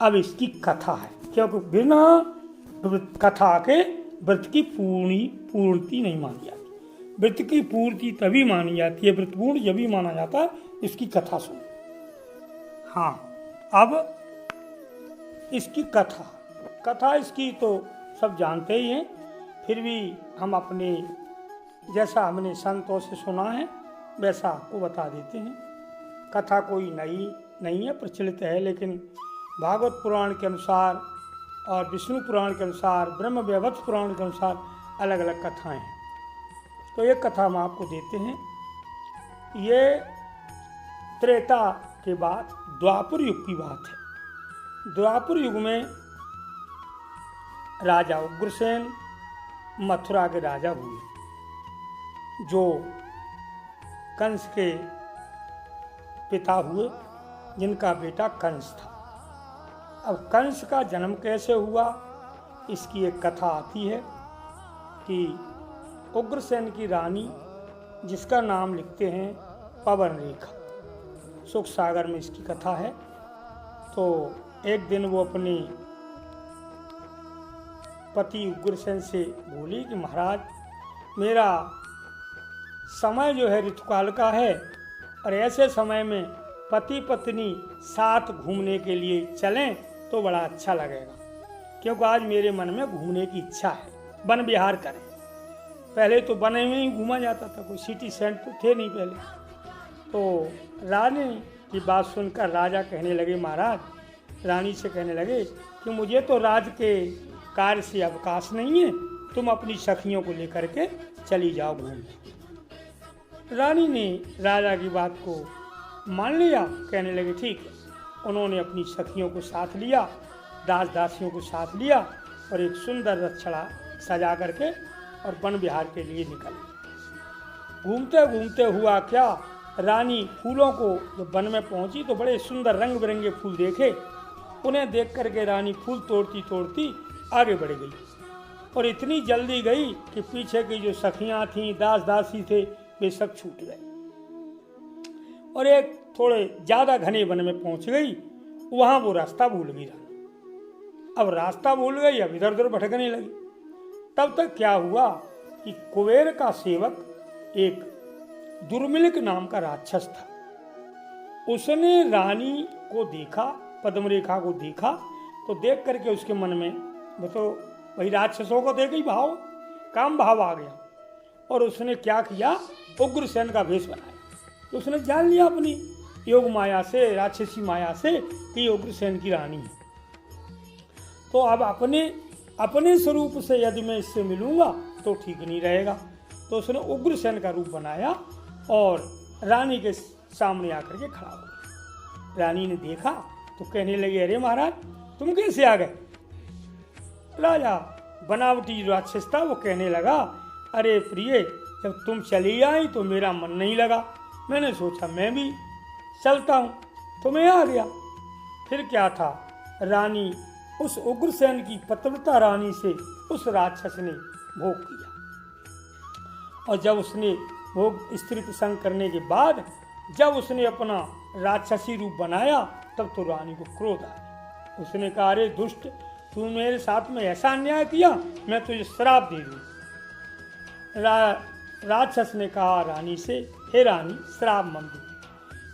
अब इसकी कथा है, क्योंकि बिना कथा के व्रत की पूर्ति नहीं मानी जाती। व्रत की पूर्ति तभी मानी जाती है, व्रत पूर्ण जब भी माना जाता है। इसकी कथा सुनो। हाँ, अब इसकी कथा इसकी तो सब जानते ही हैं, फिर भी हम अपने जैसा हमने संतों से सुना है वैसा आपको बता देते हैं। कथा कोई नई नहीं है, प्रचलित है, लेकिन भागवत पुराण के अनुसार और विष्णु पुराण के अनुसार, ब्रह्म वैवर्त पुराण के अनुसार अलग अलग कथाएं हैं। तो एक कथा हम आपको देते हैं। ये त्रेता के बाद द्वापर युग की बात है। द्वापर युग में राजा उग्रसेन मथुरा के राजा हुए, जो कंस के पिता हुए, जिनका बेटा कंस था। अब कंस का जन्म कैसे हुआ, इसकी एक कथा आती है कि उग्रसेन की रानी, जिसका नाम लिखते हैं पवन रेखा, सुख सागर में इसकी कथा है। तो एक दिन वो अपने पति उग्रसेन से बोली कि महाराज, मेरा समय जो है ऋतुकाल का है, और ऐसे समय में पति पत्नी साथ घूमने के लिए चलें तो बड़ा अच्छा लगेगा, क्योंकि आज मेरे मन में घूमने की इच्छा है, वन विहार करें। पहले तो वन में ही घूमा जाता था, कोई सिटी सेंटर तो थे नहीं पहले। तो रानी की बात सुनकर राजा कहने लगे, महाराज, रानी से कहने लगे कि मुझे तो राज के कार्य से अवकाश नहीं है, तुम अपनी सखियों को लेकर के चली जाओ घूमने। रानी ने राजा की बात को मान लिया, कहने लगे ठीक है। उन्होंने अपनी सखियों को साथ लिया, दास दासियों को साथ लिया, और एक सुंदर रक्षड़ा सजा करके और वन विहार के लिए निकले। घूमते घूमते हुआ क्या, रानी फूलों को जब वन में पहुंची तो बड़े सुंदर रंग बिरंगे फूल देखे। उन्हें देख करके रानी फूल तोड़ती तोड़ती आगे बढ़ गई, और इतनी जल्दी गई कि पीछे की जो सखियां थीं, दास दासी थे, वे सब छूट गए, और एक थोड़े ज़्यादा घने वन में पहुंच गई। वहां वो रास्ता भूल गई रानी। अब रास्ता भूल गई, अब इधर उधर भटकने लगी। तब तक क्या हुआ कि कुबेर का सेवक एक दुर्मिलिक नाम का राक्षस था। उसने रानी को देखा, पद्मरेखा को देखा, तो देख करके उसके मन में, वो तो वही राक्षसों को देख ही भाव, काम भाव आ गया, और उसने क्या किया, उग्रसेन का भेष बनाया। तो उसने जान लिया अपनी योग माया से, राक्षसी माया से, कि उग्रसेन की रानी है। तो अब अपने स्वरूप से यदि मैं इससे मिलूंगा तो ठीक नहीं रहेगा। तो उसने उग्रसेन का रूप बनाया और रानी के सामने आकर के खड़ा हो गया। रानी ने देखा तो कहने लगे, अरे महाराज, तुम कैसे आ गए। राजा बनावटी राक्षस था, वो कहने लगा, अरे प्रिय, जब तुम चली आई तो मेरा मन नहीं लगा, मैंने सोचा मैं भी चलता हूँ, तो मैं आ गया। फिर क्या था, रानी, उस उग्रसेन की पतिव्रता रानी से उस राक्षस ने भोग किया, और जब उसने भोग स्त्री प्रसंग करने के बाद जब उसने अपना राक्षसी रूप बनाया, तब तो रानी को क्रोध आया। उसने कहा, अरे दुष्ट, तू मेरे साथ में ऐसा अन्याय किया, मैं तुझे श्राप दे दूँ। राक्षस ने कहा रानी से, हे रानी, श्राप मत दो,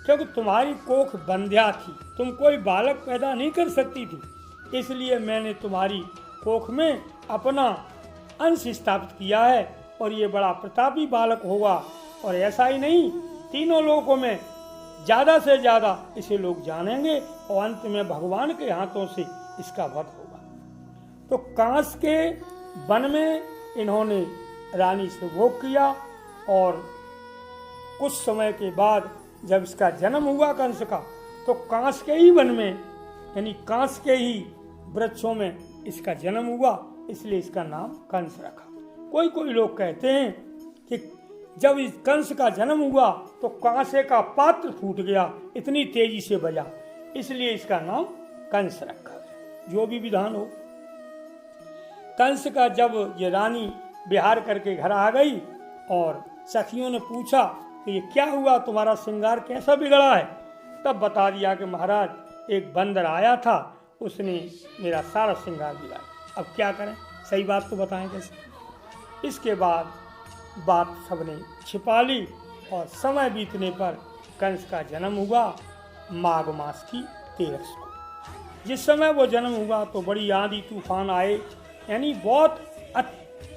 क्योंकि तुम्हारी कोख बंध्या थी, तुम कोई बालक पैदा नहीं कर सकती थी, इसलिए मैंने तुम्हारी कोख में अपना अंश स्थापित किया है, और ये बड़ा प्रतापी बालक होगा, और ऐसा ही नहीं, तीनों लोगों में ज़्यादा से ज़्यादा इसे लोग जानेंगे, और अंत में भगवान के हाथों से इसका वध होगा। तो कांस के वन में इन्होंने रानी से भोग किया, और कुछ समय के बाद जब इसका जन्म हुआ कंस का, तो कांस के ही वन में, यानी कांस के ही वृक्षों में इसका जन्म हुआ, इसलिए इसका नाम कंस रखा। कोई लोग कहते हैं कि जब इस कंस का जन्म हुआ तो कांसे का पात्र फूट गया, इतनी तेजी से बजा, इसलिए इसका नाम कंस रखा गया। जो भी विधान हो, कंस का जब ये रानी विहार करके घर आ गई और सखियों ने पूछा कि ये क्या हुआ, तुम्हारा श्रृंगार कैसा बिगड़ा है, तब बता दिया कि महाराज, एक बंदर आया था, उसने मेरा सारा श्रृंगार दिलाया। अब क्या करें, सही बात तो बताएं कैसे। इसके बाद बात सबने छिपा ली और समय बीतने पर कंस का जन्म हुआ माघ मास की 13 को। जिस समय वो जन्म हुआ तो बड़ी आंधी तूफान आए, यानी बहुत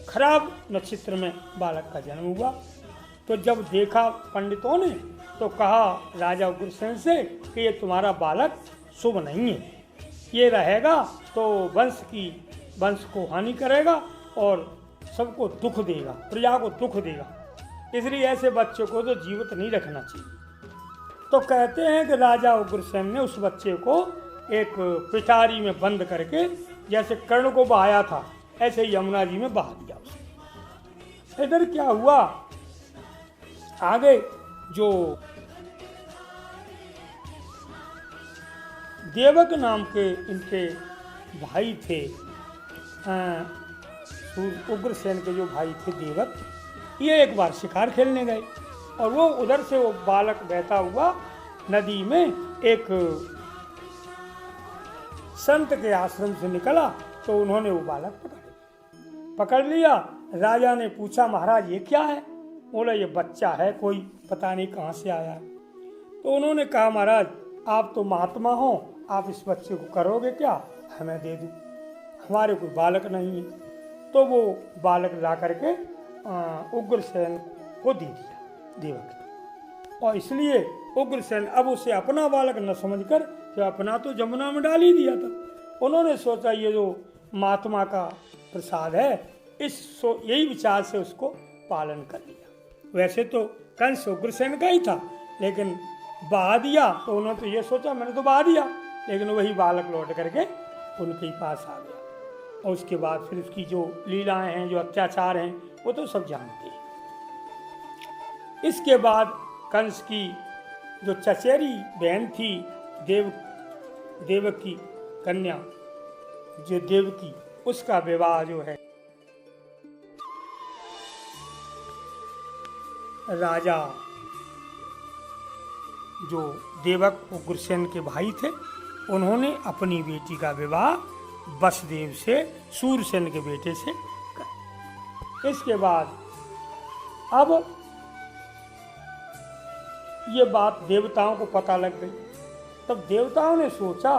खराब नक्षत्र में बालक का जन्म हुआ। तो जब देखा पंडितों ने तो कहा राजा उग्रसेन से कि ये तुम्हारा बालक शुभ नहीं है, ये रहेगा तो वंश को हानि करेगा और सबको दुख देगा, प्रजा को दुख देगा, इसलिए ऐसे बच्चे को तो जीवित नहीं रखना चाहिए। तो कहते हैं कि राजा उग्रसेन ने उस बच्चे को एक पिटारी में बंद करके जैसे कर्ण को बहाया था ऐसे यमुना जी में बहा दिया उसने। इधर क्या हुआ, आगे जो देवक नाम के इनके भाई थे, उग्रसेन के जो भाई थे देवक, ये एक बार शिकार खेलने गए और वो उधर से वो बालक बहता हुआ नदी में एक संत के आश्रम से निकला तो उन्होंने वो बालक पकड़ लिया। राजा ने पूछा महाराज ये क्या है? बोला ये बच्चा है, कोई पता नहीं कहाँ से आया है। तो उन्होंने कहा महाराज आप तो महात्मा हो, आप इस बच्चे को करोगे क्या? हमें दे दो, हमारे कोई बालक नहीं है। तो वो बालक ला करके उग्रसेन को दे दिया देवक, और इसलिए उग्रसेन अब उसे अपना बालक न समझकर, जो अपना तो जमुना में डाल ही दिया था, उन्होंने सोचा ये जो महात्मा का प्रसाद है, यही विचार से उसको पालन कर लिया। वैसे तो कंस उग्रसेन का ही था, लेकिन बहा दिया तो उन्होंने तो ये सोचा मैंने तो बहा दिया, लेकिन वही बालक लौट करके उनके पास आ गया। और उसके बाद फिर उसकी जो लीलाएं हैं, जो अत्याचार हैं, वो तो सब जानते हैं। इसके बाद कंस की जो चचेरी बहन थी देवकी कन्या जो देवकी, उसका विवाह जो है राजा जो देवक उग्रसेन के भाई थे, उन्होंने अपनी बेटी का विवाह वसुदेव से, सूरसेन के बेटे से कर। इसके बाद अब ये बात देवताओं को पता लग गई। तब देवताओं ने सोचा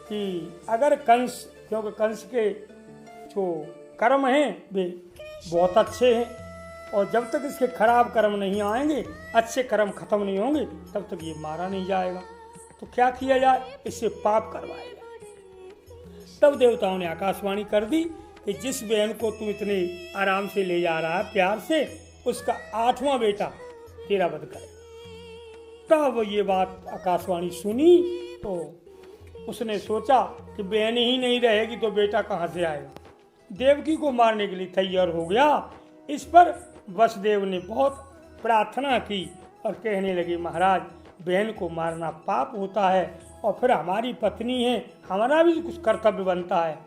कि अगर कंस, क्योंकि कंस के जो कर्म हैं वे बहुत अच्छे हैं, और जब तक इसके खराब कर्म नहीं आएंगे, अच्छे कर्म खत्म नहीं होंगे, तब तक ये मारा नहीं जाएगा। तो क्या किया जाए, इससे पाप करवाया जाए। तब देवताओं ने आकाशवाणी कर दी कि जिस बहन को तू इतने आराम से ले जा रहा है प्यार से, उसका 8वां बेटा तेरा वध करेगा। तब ये बात आकाशवाणी सुनी तो उसने सोचा कि बहन ही नहीं रहेगी तो बेटा कहाँ से आएगा। देवकी को मारने के लिए तैयार हो गया। इस पर वसुदेव ने बहुत प्रार्थना की और कहने लगे महाराज बहन को मारना पाप होता है, और फिर हमारी पत्नी है, हमारा भी कुछ कर्तव्य बनता है,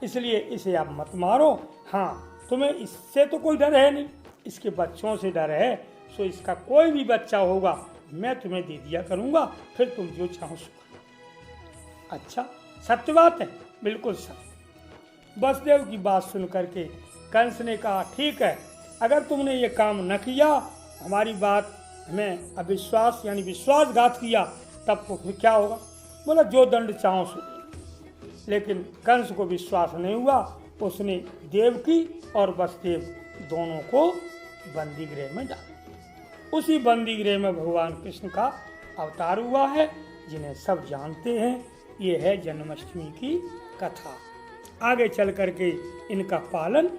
इसलिए इसे आप मत मारो। हाँ, तुम्हें इससे तो कोई डर है नहीं, इसके बच्चों से डर है, सो इसका कोई भी बच्चा होगा मैं तुम्हें दे दिया करूँगा, फिर तुम जो चाहो सो। अच्छा, सत्य बात है, बिल्कुल सत्य। वसुदेव की बात सुन करके कंस ने कहा ठीक है, अगर तुमने ये काम न किया, हमारी बात में अविश्वास यानी विश्वासघात किया, तब तो फिर क्या होगा? बोला जो दंड चाहो सो दे। लेकिन कंस को विश्वास नहीं हुआ, उसने देवकी और वसुदेव दोनों को बंदी गृह में डाला। उसी बंदी गृह में भगवान कृष्ण का अवतार हुआ है, जिन्हें सब जानते हैं। ये है जन्माष्टमी की कथा। आगे चल करके इनका पालन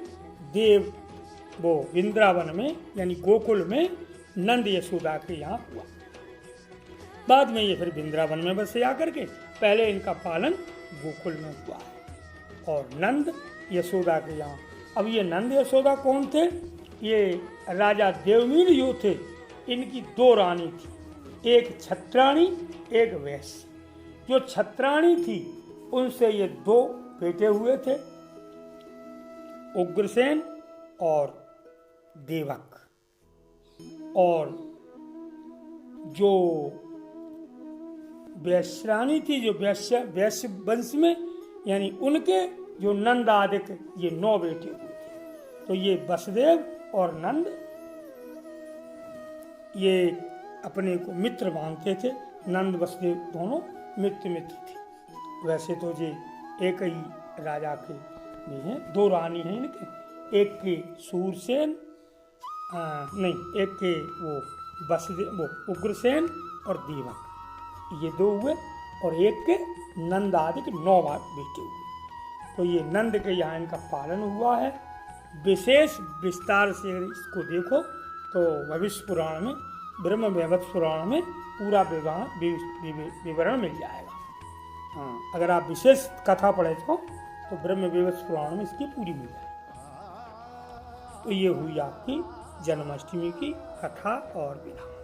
वो वृंदावन में यानी गोकुल में नंद यशोदा के यहाँ हुआ। बाद में ये फिर वृंदावन में बसे आकर के, पहले इनका पालन गोकुल में हुआ है और नंद यशोदा के यहाँ। अब ये नंद यशोदा कौन थे? ये राजा देवमीर जो थे, इनकी 2 रानी थी, एक छत्राणी एक वैश्य। जो छत्राणी थी उनसे ये 2 बेटे हुए थे, उग्रसेन और देवक। और जो वैश्यरानी थी जो वैश्य वंश में, यानी उनके जो नंद आदिक ये 9 बेटे हुए थे। तो ये वसुदेव और नंद ये अपने को मित्र मानते थे। नंद वसुदेव दोनों मित्र थे। वैसे तो ये एक ही राजा के भी हैं, 2 रानी हैं इनके, एक के सूरसेन नहीं, एक के वो वसुदेव वो उग्रसेन और दीवक, ये 2 हुए, और एक के नंद आदि के 9 बेटे हुए। तो ये नंद के यहाँ इनका पालन हुआ है। विशेष विस्तार से इसको देखो तो भविष्य पुराण में, ब्रह्म वैवर्त पुराण में पूरा विवरण मिल जाएगा। हाँ, अगर आप विशेष कथा पढ़े तो ब्रह्म वैवर्त पुराण में इसकी पूरी मिल जाएगी। तो ये हुई आपकी जन्माष्टमी की कथा और विधान।